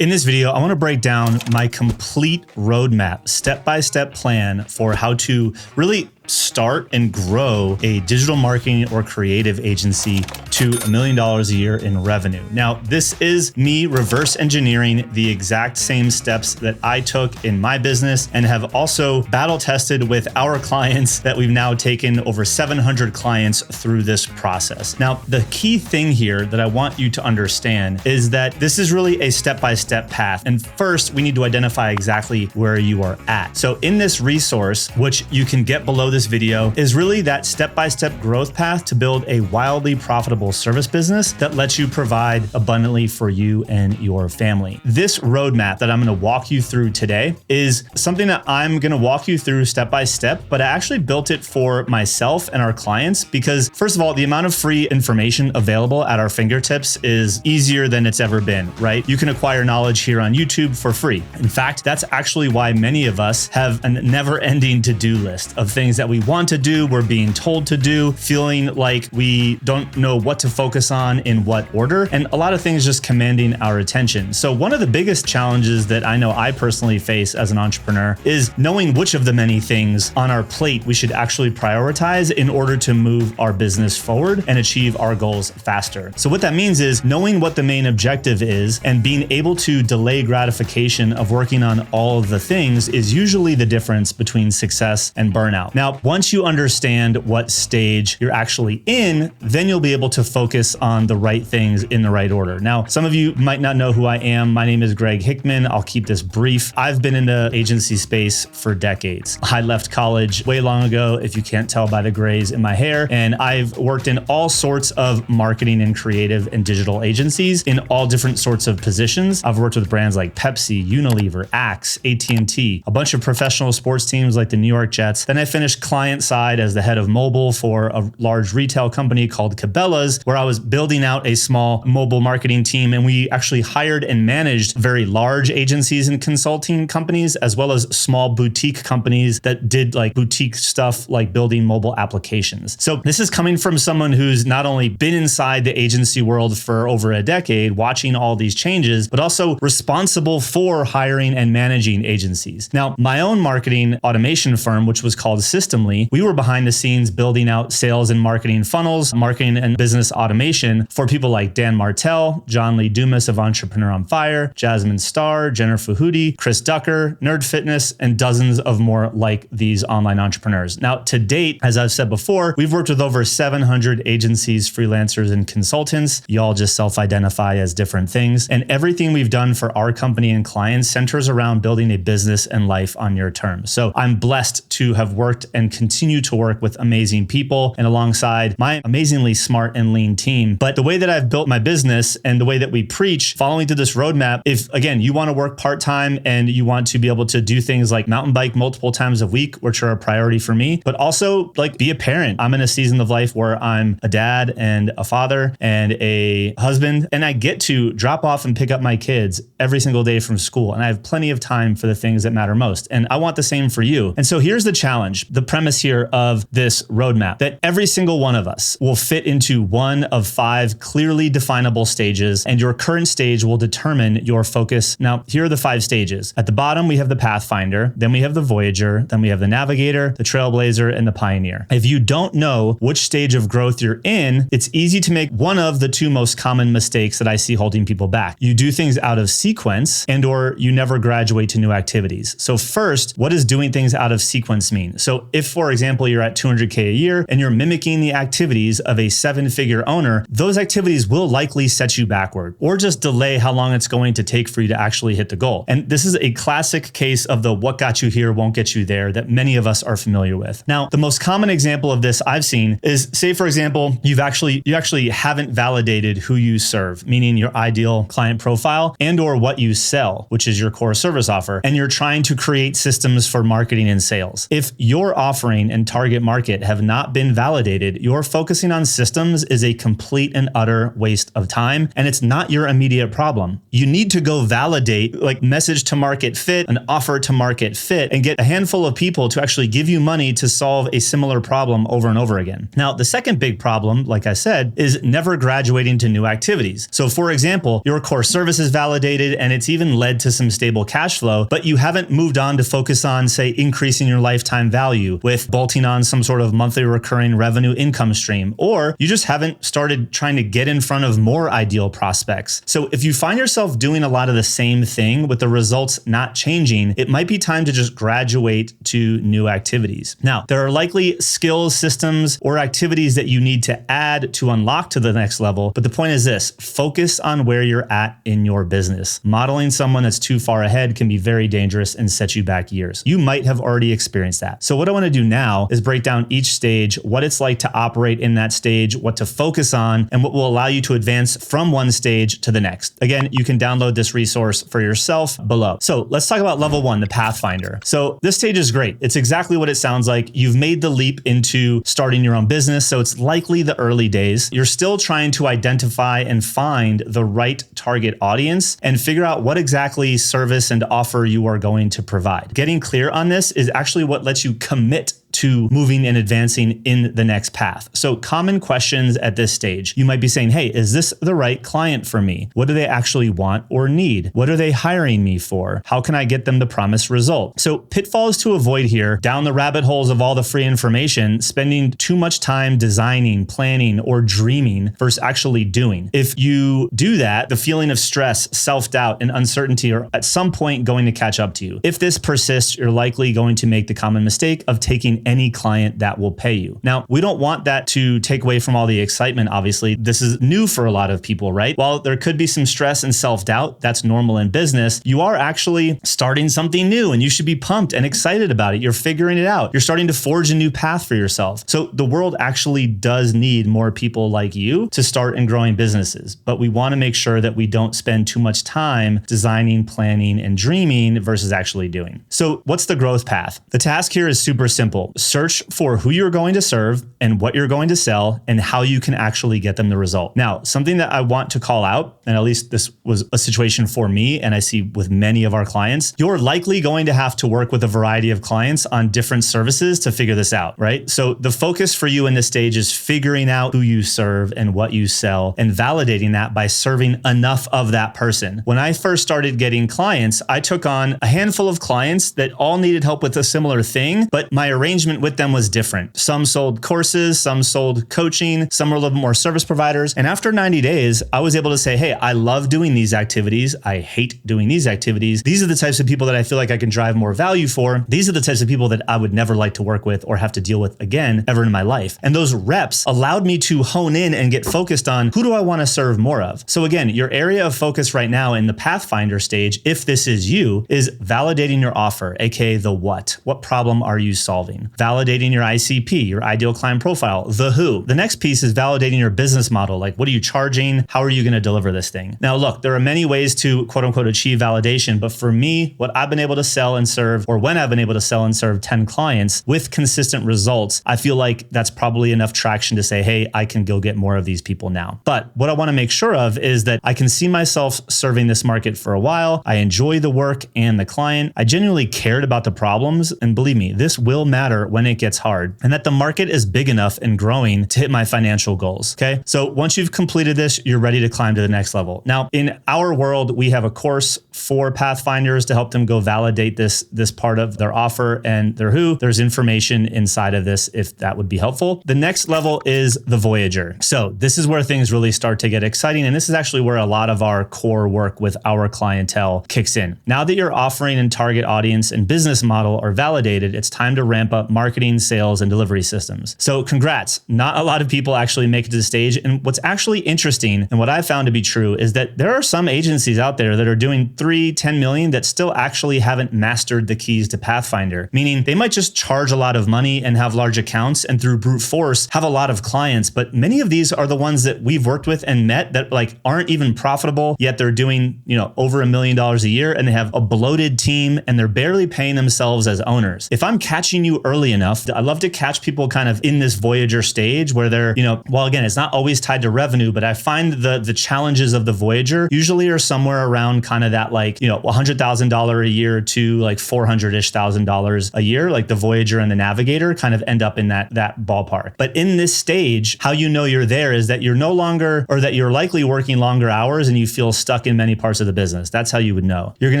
In this video, I want to break down my complete roadmap, step-by-step plan for how to really start and grow a digital marketing or creative agency to $1 million a year in revenue. Now, this is me reverse engineering the exact same steps that I took in my business and have also battle tested with our clients that we've now taken over 700 clients through this process. Now, the key thing here that I want you to understand is that this is really a step-by-step path. And first, we need to identify exactly where you are at. So in this resource, which you can get below this video, is really that step-by-step growth path to build a wildly profitable service business that lets you provide abundantly for you and your family. This roadmap that I'm going to walk you through today is something that I'm going to walk you through step by step, but I actually built it for myself and our clients because, first of all, the amount of free information available at our fingertips is easier than it's ever been, right? You can acquire knowledge here on YouTube for free. In fact, that's actually why many of us have a never-ending to-do list of things that we want to do, we're being told to do, feeling like we don't know what to focus on in what order, and a lot of things just commanding our attention. So one of the biggest challenges that I know I personally face as an entrepreneur is knowing which of the many things on our plate we should actually prioritize in order to move our business forward and achieve our goals faster. So what that means is knowing what the main objective is and being able to delay gratification of working on all of the things is usually the difference between success and burnout. Now, once you understand what stage you're actually in, then you'll be able to focus on the right things in the right order. Now, some of you might not know who I am. My name is Greg Hickman. I'll keep this brief. I've been in the agency space for decades. I left college way long ago, if you can't tell by the grays in my hair, and I've worked in all sorts of marketing and creative and digital agencies in all different sorts of positions. I've worked with brands like Pepsi, Unilever, Axe, AT&T, a bunch of professional sports teams like the New York Jets. Then I finished client side as the head of mobile for a large retail company called Cabela's, where I was building out a small mobile marketing team. And we actually hired and managed very large agencies and consulting companies, as well as small boutique companies that did like boutique stuff like building mobile applications. So this is coming from someone who's not only been inside the agency world for over a decade, watching all these changes, but also responsible for hiring and managing agencies. Now, my own marketing automation firm, which was called Systemly, we were behind the scenes building out sales and marketing funnels, marketing and business automation for people like Dan Martell, John Lee Dumas of Entrepreneur on Fire, Jasmine Starr, Jennifer Hootie, Chris Ducker, Nerd Fitness, and dozens of more like these online entrepreneurs. Now, to date, as I've said before, we've worked with over 700 agencies, freelancers, and consultants. Y'all just self-identify as different things. And everything we've done for our company and clients centers around building a business and life on your terms. So I'm blessed to have worked and continue to work with amazing people and alongside my amazingly smart and lean team. But the way that I've built my business and the way that we preach, following through this roadmap, if again, you want to work part-time and you want to be able to do things like mountain bike multiple times a week, which are a priority for me, but also like be a parent. I'm in a season of life where I'm a dad and a father and a husband, and I get to drop off and pick up my kids every single day from school. And I have plenty of time for the things that matter most. And I want the same for you. And so here's the challenge, the premise here of this roadmap, that every single one of us will fit into one of 5 clearly definable stages, and your current stage will determine your focus. Now, here are the 5 stages. At the bottom, we have the Pathfinder, then we have the Voyager, then we have the Navigator, the Trailblazer, and the Pioneer. If you don't know which stage of growth you're in, it's easy to make one of the 2 most common mistakes that I see holding people back. You do things out of sequence and/or you never graduate to new activities. So first, what does doing things out of sequence mean? So if, for example, you're at $200K a year and you're mimicking the activities of a 7-figure owner, those activities will likely set you backward or just delay how long it's going to take for you to actually hit the goal. And this is a classic case of the what got you here won't get you there that many of us are familiar with. Now, the most common example of this I've seen is, say, for example, you actually haven't validated who you serve, meaning your ideal client profile and/or what you sell, which is your core service offer, and you're trying to create systems for marketing and sales. If your offering and target market have not been validated, your focusing on systems is a complete and utter waste of time, and it's not your immediate problem. You need to go validate like message to market fit, an offer to market fit, and get a handful of people to actually give you money to solve a similar problem over and over again. Now, the second big problem, like I said, is never graduating to new activities. So for example, your core service is validated and it's even led to some stable cash flow, but you haven't moved on to focus on, say, increasing your lifetime value with bolting on some sort of monthly recurring revenue income stream, or you just haven't started trying to get in front of more ideal prospects. So if you find yourself doing a lot of the same thing with the results not changing, it might be time to just graduate to new activities. Now, there are likely skills, systems, or activities that you need to add to unlock to the next level. But the point is this: focus on where you're at in your business. Modeling someone that's too far ahead can be very dangerous and set you back years. You might have already experienced that. So what I want to do now is break down each stage, what it's like to operate in that stage, what to focus on, and what will allow you to advance from one stage to the next. Again, you can download this resource for yourself below. So let's talk about level one, the Pathfinder. So this stage is great. It's exactly what it sounds like. You've made the leap into starting your own business, so it's likely the early days. You're still trying to identify and find the right target audience and figure out what exactly service and offer you are going to provide. Getting clear on this is actually what lets you commit to moving and advancing in the next path. So common questions at this stage. You might be saying, hey, is this the right client for me? What do they actually want or need? What are they hiring me for? How can I get them the promised result? So pitfalls to avoid here: down the rabbit holes of all the free information, spending too much time designing, planning, or dreaming versus actually doing. If you do that, the feeling of stress, self-doubt, and uncertainty are at some point going to catch up to you. If this persists, you're likely going to make the common mistake of taking any client that will pay you. Now, we don't want that to take away from all the excitement. Obviously, this is new for a lot of people, right? While there could be some stress and self-doubt, that's normal in business, you are actually starting something new and you should be pumped and excited about it. You're figuring it out. You're starting to forge a new path for yourself. So the world actually does need more people like you to start and growing businesses, but we want to make sure that we don't spend too much time designing, planning, and dreaming versus actually doing. So what's the growth path? The task here is super simple. Search for who you're going to serve and what you're going to sell and how you can actually get them the result. Now, something that I want to call out, and at least this was a situation for me and I see with many of our clients, you're likely going to have to work with a variety of clients on different services to figure this out, right? So the focus for you in this stage is figuring out who you serve and what you sell and validating that by serving enough of that person. When I first started getting clients, I took on a handful of clients that all needed help with a similar thing, but my arrangement with them was different. Some sold courses, some sold coaching, some were a little bit more service providers. And after 90 days, I was able to say, hey, I love doing these activities. I hate doing these activities. These are the types of people that I feel like I can drive more value for. These are the types of people that I would never like to work with or have to deal with again ever in my life. And those reps allowed me to hone in and get focused on who do I want to serve more of. So again, your area of focus right now in the Pathfinder stage, if this is you, is validating your offer, aka the what. What problem are you solving? Validating your ICP, your ideal client profile, the who. The next piece is validating your business model. Like, what are you charging? How are you going to deliver this thing? Now, look, there are many ways to quote unquote achieve validation, but for me, what I've been able to sell and serve, or when I've been able to sell and serve 10 clients with consistent results, I feel like that's probably enough traction to say, hey, I can go get more of these people now. But what I want to make sure of is that I can see myself serving this market for a while. I enjoy the work and the client. I genuinely cared about the problems. And believe me, this will matter when it gets hard, and that the market is big enough and growing to hit my financial goals. Okay. So once you've completed this, you're ready to climb to the next level. Now, in our world, we have a course for Pathfinders to help them go validate this part of their offer and their who. There's information inside of this if that would be helpful. The next level is the Voyager. So this is where things really start to get exciting. And this is actually where a lot of our core work with our clientele kicks in. Now that your offering and target audience and business model are validated, it's time to ramp up marketing, sales, and delivery systems. So congrats. Not a lot of people actually make it to the stage. And what's actually interesting and what I found to be true is that there are some agencies out there that are doing 10 million that still actually haven't mastered the keys to Pathfinder, meaning they might just charge a lot of money and have large accounts and through brute force have a lot of clients. But many of these are the ones that we've worked with and met that like aren't even profitable, yet they're doing, over $1 million a year and they have a bloated team and they're barely paying themselves as owners. If I'm catching you early early enough. I love to catch people kind of in this Voyager stage where they're, well, again, it's not always tied to revenue, but I find the challenges of the Voyager usually are somewhere around kind of that like, $100,000 a year to like $400,000 a year. Like the Voyager and the Navigator kind of end up in that ballpark. But in this stage, how you know you're there is that you're no longer, or that you're likely working longer hours and you feel stuck in many parts of the business. That's how you would know. You're going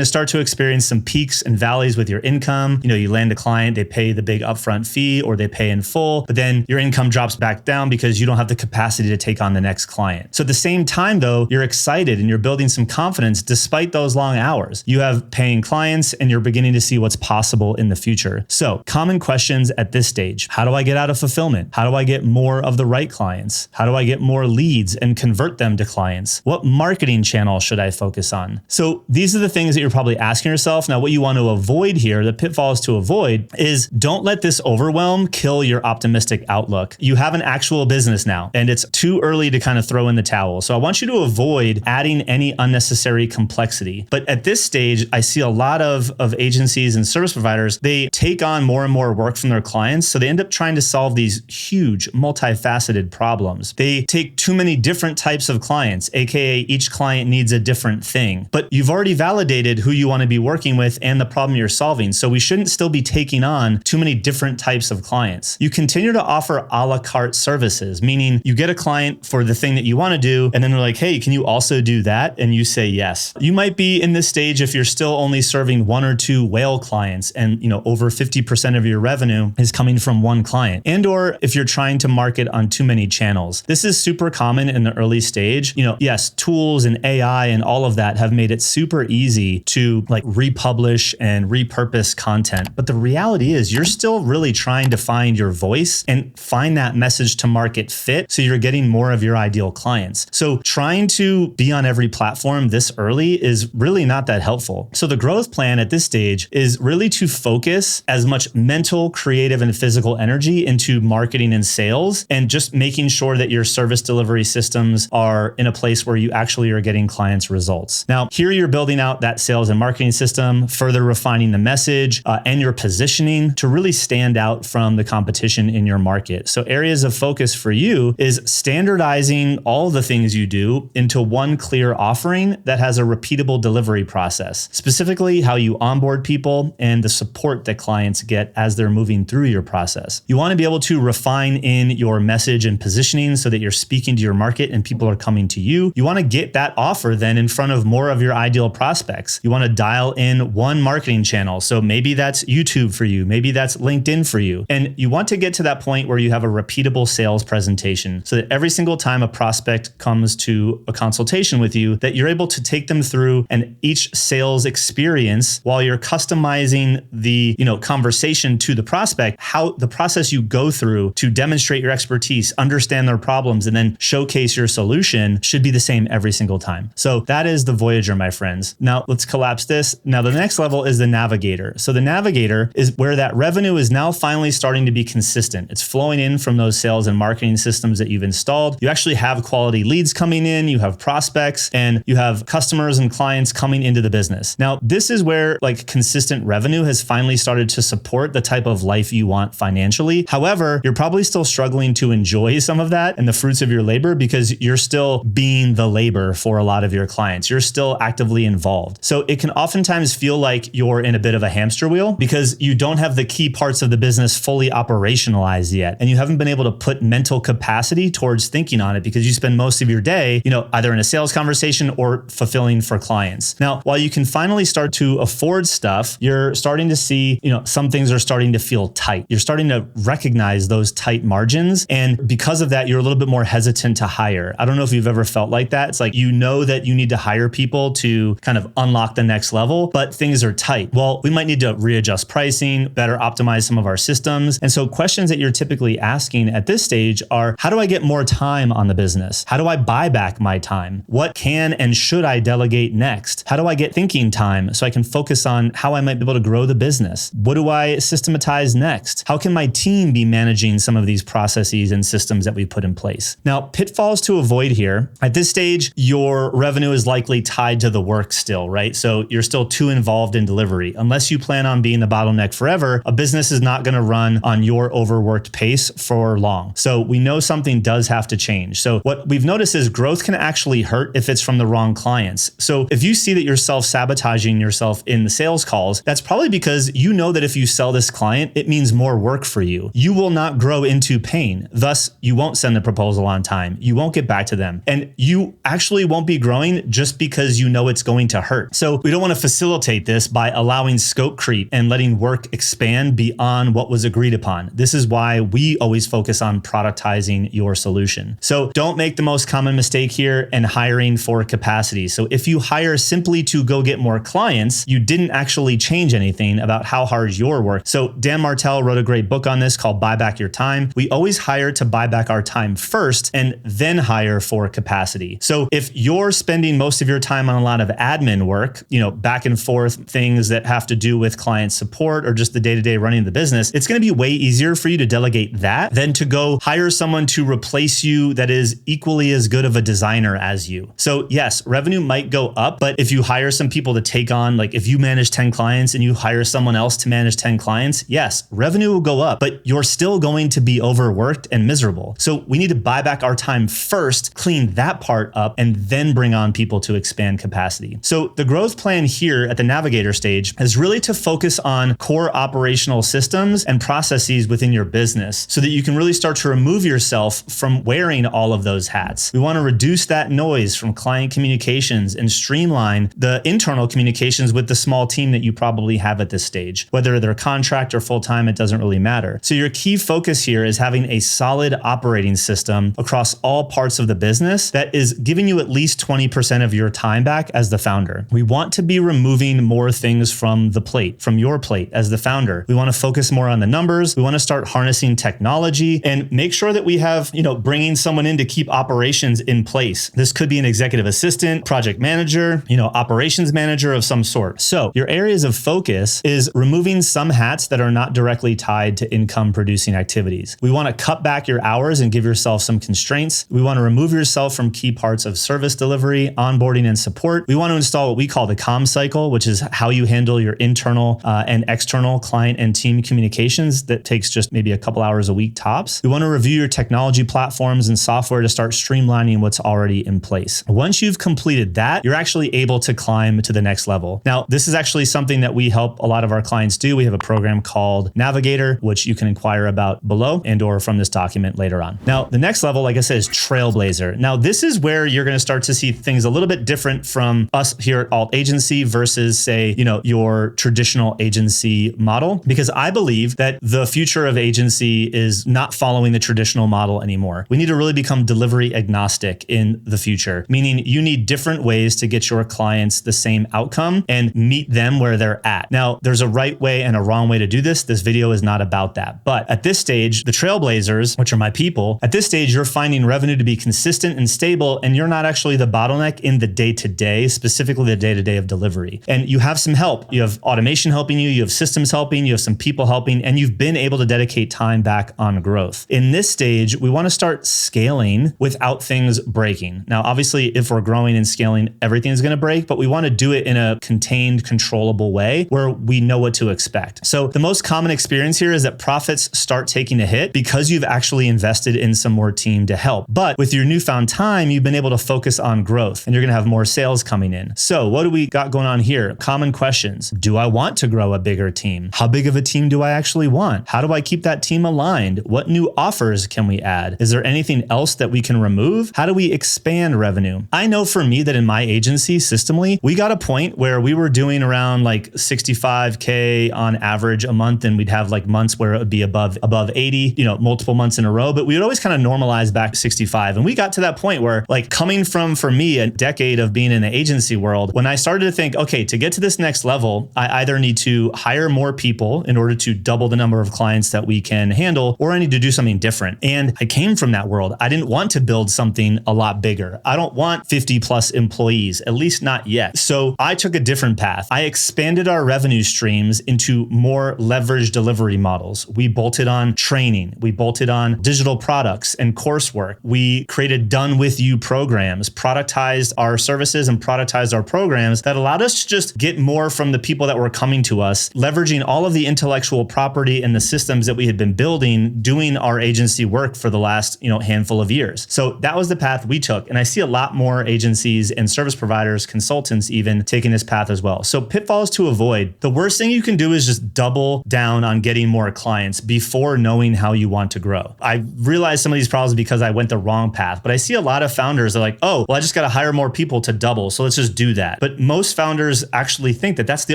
to start to experience some peaks and valleys with your income. You land a client, they pay the big upfront fee or they pay in full, but then your income drops back down because you don't have the capacity to take on the next client. So at the same time though, you're excited and you're building some confidence despite those long hours. You have paying clients and you're beginning to see what's possible in the future. So common questions at this stage: how do I get out of fulfillment? How do I get more of the right clients? How do I get more leads and convert them to clients? What marketing channel should I focus on? So these are the things that you're probably asking yourself. Now, what you want to avoid here, the pitfalls to avoid, is don't let this overwhelm kill your optimistic outlook. You have an actual business now, and it's too early to kind of throw in the towel. So I want you to avoid adding any unnecessary complexity. But at this stage, I see a lot of agencies and service providers, they take on more and more work from their clients. So they end up trying to solve these huge, multifaceted problems. They take too many different types of clients, aka each client needs a different thing. But you've already validated who you want to be working with and the problem you're solving. So we shouldn't still be taking on too many different types of clients. You continue to offer a la carte services, meaning you get a client for the thing that you want to do, and then they're like, hey, can you also do that? And you say yes. You might be in this stage if you're still only serving one or two whale clients and over 50% of your revenue is coming from one client. And or if you're trying to market on too many channels. This is super common in the early stage. Yes, tools and AI and all of that have made it super easy to like republish and repurpose content. But the reality is you're still really trying to find your voice and find that message to market fit so you're getting more of your ideal clients. So trying to be on every platform this early is really not that helpful. So the growth plan at this stage is really to focus as much mental, creative, and physical energy into marketing and sales, and just making sure that your service delivery systems are in a place where you actually are getting clients results. Now, here you're building out that sales and marketing system, further refining the message and your positioning to really stand out from the competition in your market. So areas of focus for you is standardizing all the things you do into one clear offering that has a repeatable delivery process, specifically how you onboard people and the support that clients get as they're moving through your process. You want to be able to refine in your message and positioning so that you're speaking to your market and people are coming to you. You want to get that offer then in front of more of your ideal prospects. You want to dial in one marketing channel. So maybe that's YouTube for you. Maybe that's LinkedIn for you. And you want to get to that point where you have a repeatable sales presentation so that every single time a prospect comes to a consultation with you, that you're able to take them through and each sales experience while you're customizing the conversation to the prospect, how the process you go through to demonstrate your expertise, understand their problems, and then showcase your solution should be the same every single time. So that is the Voyager, my friends. Now let's collapse this. Now the next level is the Navigator. So the Navigator is where that revenue is now finally starting to be consistent. It's flowing in from those sales and marketing systems that you've installed. You actually have quality leads coming in, you have prospects, and you have customers and clients coming into the business. Now, this is where like consistent revenue has finally started to support the type of life you want financially. However, you're probably still struggling to enjoy some of that and the fruits of your labor because you're still being the labor for a lot of your clients. You're still actively involved. So it can oftentimes feel like you're in a bit of a hamster wheel because you don't have the key parts of the business fully operationalized yet. And you haven't been able to put mental capacity towards thinking on it because you spend most of your day, either in a sales conversation or fulfilling for clients. Now, while you can finally start to afford stuff, you're starting to see, some things are starting to feel tight. You're starting to recognize those tight margins. And because of that, you're a little bit more hesitant to hire. I don't know if you've ever felt like that. It's like, that you need to hire people to kind of unlock the next level, but things are tight. Well, we might need to readjust pricing, better optimize some of our systems. And so questions that you're typically asking at this stage are, how do I get more time on the business? How do I buy back my time? What can and should I delegate next? How do I get thinking time so I can focus on how I might be able to grow the business? What do I systematize next? How can my team be managing some of these processes and systems that we put in place? Now, pitfalls to avoid here. At this stage, your revenue is likely tied to the work still, right? So you're still too involved in delivery. Unless you plan on being the bottleneck forever, a business this is not going to run on your overworked pace for long. So we know something does have to change. So what we've noticed is growth can actually hurt if it's from the wrong clients. So if you see that you're self-sabotaging yourself in the sales calls, that's probably because you know that if you sell this client, it means more work for you. You will not grow into pain. Thus, you won't send the proposal on time. You won't get back to them. And you actually won't be growing just because you know it's going to hurt. So we don't want to facilitate this by allowing scope creep and letting work expand beyond what was agreed upon. This is why we always focus on productizing your solution. So don't make the most common mistake here and hiring for capacity. So if you hire simply to go get more clients, you didn't actually change anything about how hard your work. So Dan Martell wrote a great book on this called Buy Back Your Time. We always hire to buy back our time first and then hire for capacity. So if you're spending most of your time on a lot of admin work, back and forth things that have to do with client support or just the day-to-day running of the business, it's going to be way easier for you to delegate that than to go hire someone to replace you that is equally as good of a designer as you. So yes, revenue might go up, but if you hire some people to take on, like if you manage 10 clients and you hire someone else to manage 10 clients, yes, revenue will go up, but you're still going to be overworked and miserable. So we need to buy back our time first, clean that part up, and then bring on people to expand capacity. So the growth plan here at the navigator stage is really to focus on core operational systems and processes within your business so that you can really start to remove yourself from wearing all of those hats. We want to reduce that noise from client communications and streamline the internal communications with the small team that you probably have at this stage. Whether they're contract or full-time, it doesn't really matter. So your key focus here is having a solid operating system across all parts of the business that is giving you at least 20% of your time back as the founder. We want to be removing more things from the plate, from your plate as the founder. We want to focus more on the numbers. We want to start harnessing technology and make sure that we have, bringing someone in to keep operations in place. This could be an executive assistant, project manager, operations manager of some sort. So your areas of focus is removing some hats that are not directly tied to income producing activities. We want to cut back your hours and give yourself some constraints. We want to remove yourself from key parts of service delivery, onboarding, and support. We want to install what we call the comm cycle, which is how you handle your internal and external client and team communications. That takes just maybe a couple hours a week tops. We want to review your technology platforms and software to start streamlining what's already in place. Once you've completed that, you're actually able to climb to the next level. Now, this is actually something that we help a lot of our clients do. We have a program called Navigator, which you can inquire about below and or from this document later on. Now, the next level, like I said, is Trailblazer. Now, this is where you're going to start to see things a little bit different from us here at Alt Agency versus, say, your traditional agency model, because I believe that the future of agency is not following the traditional model anymore. We need to really become delivery agnostic in the future, meaning you need different ways to get your clients the same outcome and meet them where they're at. Now, there's a right way and a wrong way to do this. This video is not about that. But at this stage, the Trailblazers, which are my people, at this stage, you're finding revenue to be consistent and stable, and you're not actually the bottleneck in the day-to-day, specifically the day-to-day of delivery. And you have some help. You have automation helping you, you have systems helping, you have some people helping, and you've been able to dedicate time back on growth. In this stage, we want to start scaling without things breaking. Now, obviously, if we're growing and scaling, everything's going to break, but we want to do it in a contained, controllable way where we know what to expect. So the most common experience here is that profits start taking a hit because you've actually invested in some more team to help. But with your newfound time, you've been able to focus on growth and you're going to have more sales coming in. So what do we got going on here? Common questions. Do I want to grow a bigger team? How big of a team do I actually want? How do I keep that team aligned? What new offers can we add? Is there anything else that we can remove? How do we expand revenue? I know for me that in my agency, Systemly, we got a point where we were doing around like 65K on average a month, and we'd have like months where it would be above 80, multiple months in a row, but we would always kind of normalize back to 65. And we got to that point where, like, coming from, for me, a decade of being in the agency world, when I started to think, okay, to get to this next level, I either need to hire more people in order to double the number of clients that we can handle, or I need to do something different. And I came from that world. I didn't want to build something a lot bigger. I don't want 50 plus employees, at least not yet. So I took a different path. I expanded our revenue streams into more leveraged delivery models. We bolted on training. We bolted on digital products and coursework. We created done with you programs, productized our services and productized our programs that allowed us to just get more from the people that were coming to us, leveraging all of the intellectual intellectual property and the systems that we had been building doing our agency work for the last, handful of years. So that was the path we took. And I see a lot more agencies and service providers, consultants even taking this path as well. So pitfalls to avoid. The worst thing you can do is just double down on getting more clients before knowing how you want to grow. I realized some of these problems because I went the wrong path, but I see a lot of founders are like, oh, well, I just got to hire more people to double. So let's just do that. But most founders actually think that that's the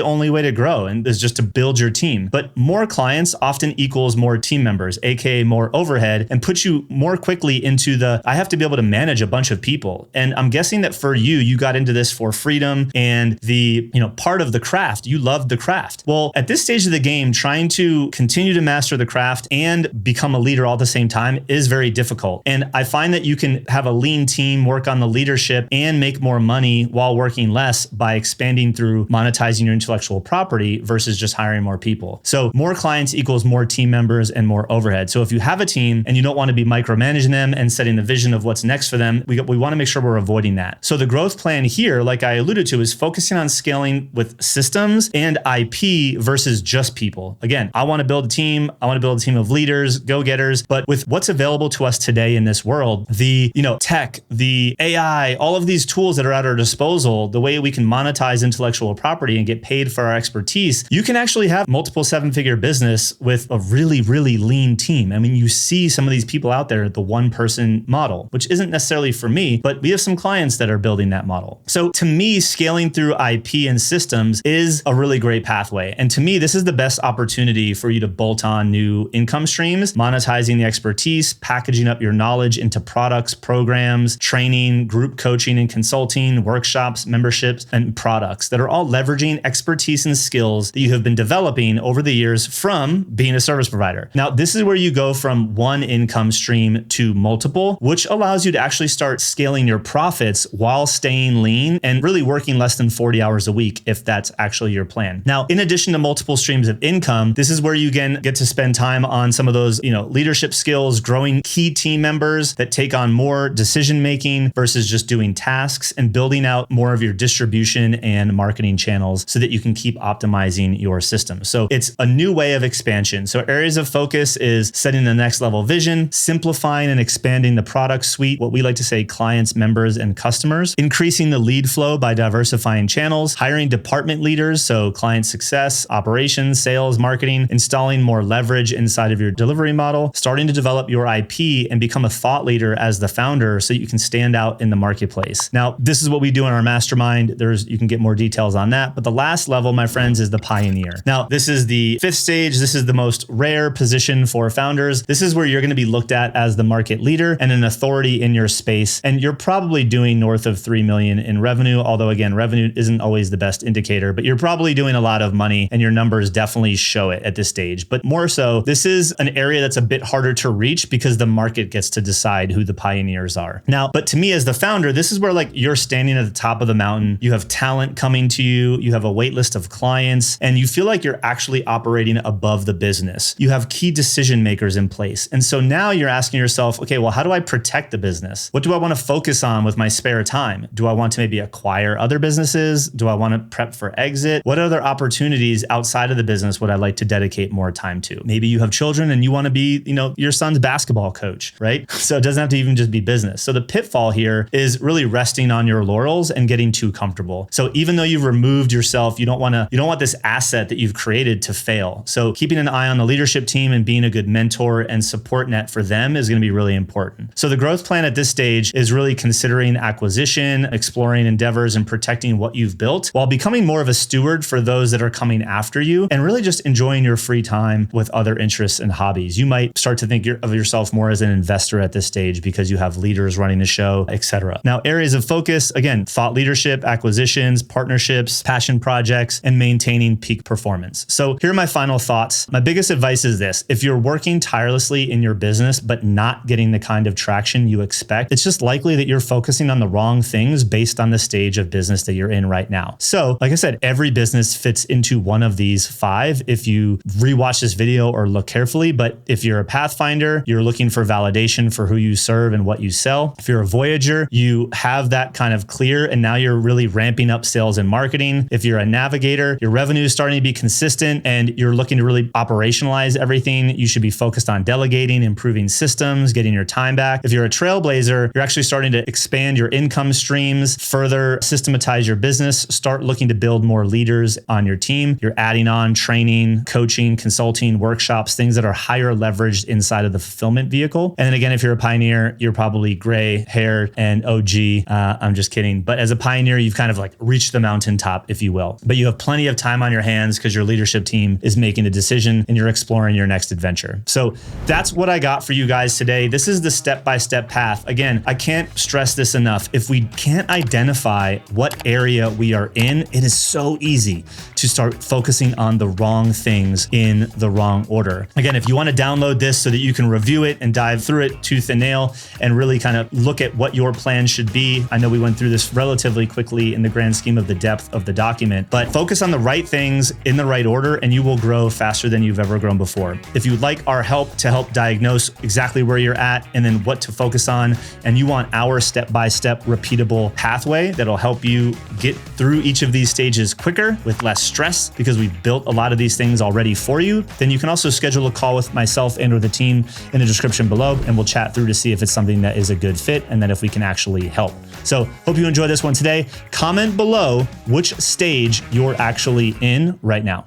only way to grow and is just to build your team. But more clients often equals more team members, aka more overhead, and puts you more quickly into I have to be able to manage a bunch of people. And I'm guessing that for you got into this for freedom and the, part of the craft. You loved the craft. Well, at this stage of the game, trying to continue to master the craft and become a leader all at the same time is very difficult. And I find that you can have a lean team, work on the leadership, and make more money while working less by expanding through monetizing your intellectual property versus just hiring more people. So more clients equals more team members and more overhead. So if you have a team and you don't want to be micromanaging them and setting the vision of what's next for them, we want to make sure we're avoiding that. So the growth plan here, like I alluded to, is focusing on scaling with systems and IP versus just people. Again, I want to build a team. I want to build a team of leaders, go-getters, but with what's available to us today in this world, the tech, the AI, all of these tools that are at our disposal, the way we can monetize intellectual property and get paid for our expertise, you can actually have multiple seven-figure business with a really, really lean team. I mean, you see some of these people out there, the one-person model, which isn't necessarily for me, but we have some clients that are building that model. So to me, scaling through IP and systems is a really great pathway. And to me, this is the best opportunity for you to bolt on new income streams, monetizing the expertise, packaging up your knowledge into products, programs, training, group coaching and consulting, workshops, memberships, and products that are all leveraging expertise and skills that you have been developing over the years from being a service provider. Now, this is where you go from one income stream to multiple, which allows you to actually start scaling your profits while staying lean and really working less than 40 hours a week if that's actually your plan. Now, in addition to multiple streams of income, this is where you again get to spend time on some of those, leadership skills, growing key team members that take on more decision making versus just doing tasks, and building out more of your distribution and marketing channels so that you can keep optimizing your system. So it's a new way of expansion. So areas of focus is setting the next level vision, simplifying and expanding the product suite, what we like to say clients, members, and customers, increasing the lead flow by diversifying channels, hiring department leaders, so client success, operations, sales, marketing, installing more leverage inside of your delivery model, starting to develop your IP and become a thought leader as the founder so you can stand out in the marketplace. Now, this is what we do in our mastermind. You can get more details on that. But the last level, my friends, is the pioneer. Now, this is the fifth stage. This is the most rare position for founders. This is where you're going to be looked at as the market leader and an authority in your space. And you're probably doing north of 3 million in revenue. Although again, revenue isn't always the best indicator, but you're probably doing a lot of money and your numbers definitely show it at this stage. But more so, this is an area that's a bit harder to reach because the market gets to decide who the pioneers are. Now, but to me as the founder, this is where you're standing at the top of the mountain. You have talent coming to you. You have a wait list of clients and you feel like you're actually operating above the business. You have key decision makers in place. And so now you're asking yourself, okay, well, how do I protect the business? What do I want to focus on with my spare time? Do I want to maybe acquire other businesses? Do I want to prep for exit? What other opportunities outside of the business would I like to dedicate more time to? Maybe you have children and you want to be, your son's basketball coach, right? So it doesn't have to even just be business. So the pitfall here is really resting on your laurels and getting too comfortable. So even though you've removed yourself, you don't want this asset that you've created to fail. So keeping an eye on the leadership team and being a good mentor and support net for them is going to be really important. So the growth plan at this stage is really considering acquisition, exploring endeavors, and protecting what you've built while becoming more of a steward for those that are coming after you and really just enjoying your free time with other interests and hobbies. You might start to think of yourself more as an investor at this stage because you have leaders running the show, etc. Now, areas of focus, again, thought leadership, acquisitions, partnerships, passion projects, and maintaining peak performance. So here are my final thoughts. My biggest advice is this: if you're working tirelessly in your business, but not getting the kind of traction you expect, it's just likely that you're focusing on the wrong things based on the stage of business that you're in right now. So like I said, every business fits into one of these 5 if you rewatch this video or look carefully. But if you're a Pathfinder, you're looking for validation for who you serve and what you sell. If you're a Voyager, you have that kind of clear and now you're really ramping up sales and marketing. If you're a Navigator, your revenue is starting to be consistent and you're looking to really operationalize everything, you should be focused on delegating, improving systems, getting your time back. If you're a trailblazer, you're actually starting to expand your income streams, further systematize your business, start looking to build more leaders on your team. You're adding on training, coaching, consulting, workshops, things that are higher leveraged inside of the fulfillment vehicle. And then again, if you're a pioneer, you're probably gray haired and OG. I'm just kidding. But as a pioneer, you've kind of like reached the mountaintop, if you will. But you have plenty of time on your hands because your leadership team is making a decision and you're exploring your next adventure. So that's what I got for you guys today. This is the step-by-step path. Again, I can't stress this enough. If we can't identify what area we are in, it is so easy to start focusing on the wrong things in the wrong order. Again, if you want to download this so that you can review it and dive through it tooth and nail and really kind of look at what your plan should be. I know we went through this relatively quickly in the grand scheme of the depth of the document, but focus on the right things in the right order and you will grow faster than you've ever grown before. If you'd like our help to help diagnose exactly where you're at and then what to focus on, and you want our step-by-step repeatable pathway that'll help you get through each of these stages quicker with less stress because we've built a lot of these things already for you, then you can also schedule a call with myself and or the team in the description below, and we'll chat through to see if it's something that is a good fit and then if we can actually help. So hope you enjoyed this one today. Comment below which stage you're actually in right now.